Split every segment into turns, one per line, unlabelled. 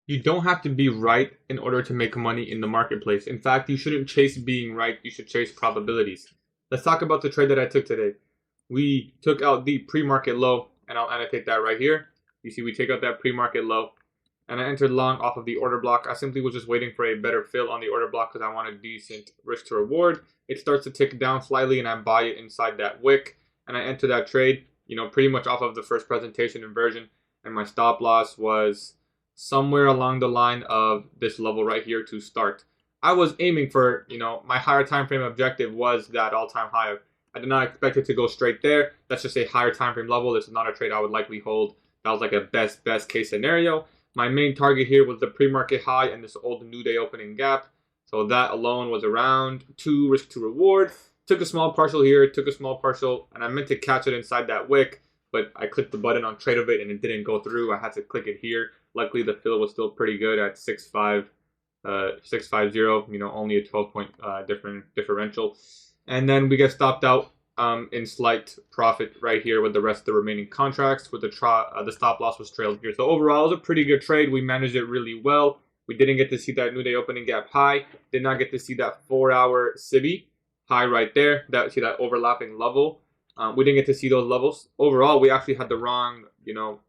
You don't have to be right in order to make money in the marketplace. In fact, you shouldn't chase being right, you should chase probabilities. Let's talk about the trade that I took today. We took out the pre-market low, and I'll annotate that right here. You see, we take out that pre-market low, and I entered long off of the order block. I simply was just waiting for a better fill on the order block because I want a decent risk to reward. It starts to tick down slightly, and I buy it inside that wick, and I enter that trade, pretty much off of the first presentation inversion, and my stop loss was somewhere along the line of this level right here to start. I was aiming for, my higher time frame objective was that all-time high. I did not expect it to go straight there. That's just a higher time frame level. This is not a trade I would likely hold. That was like a best case scenario. My main target here was the pre-market high and this old new day opening gap. So that alone was around 2 risk to reward. Took a small partial here, took a small partial, and I meant to catch it inside that wick, but I clicked the button on Tradovate and it didn't go through. I had to click it here. Luckily, the fill was still pretty good at 650, only a 12-point differential. And then we get stopped out in slight profit right here with the rest of the remaining contracts, with the stop loss was trailed here. So overall, it was a pretty good trade. We managed it really well. We didn't get to see that new day opening gap high. Did not get to see that 4-hour SIBI high right there. See that overlapping level. We didn't get to see those levels. Overall, we actually had the wrong,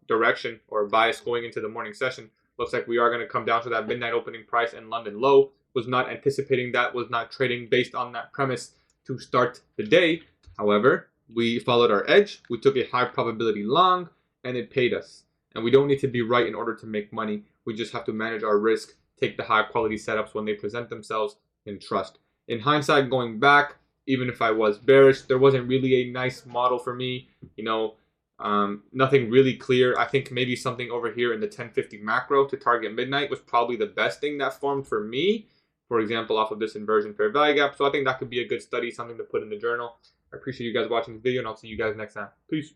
direction or bias going into the morning session. Looks like we are going to come down to that midnight opening price and London low. Was not anticipating that, was not trading based on that premise to start the day. However, we followed our edge. We took a high probability long and it paid us. And we don't need to be right in order to make money. We just have to manage our risk, take the high quality setups when they present themselves, and trust. In hindsight, going back, even if I was bearish, there wasn't really a nice model for me. Nothing really clear. I think maybe something over here in the 1050 macro to target midnight was probably the best thing that formed for me. For example, off of this inversion fair value gap. So I think that could be a good study, something to put in the journal. I appreciate you guys watching this video, and I'll see you guys next time. Peace.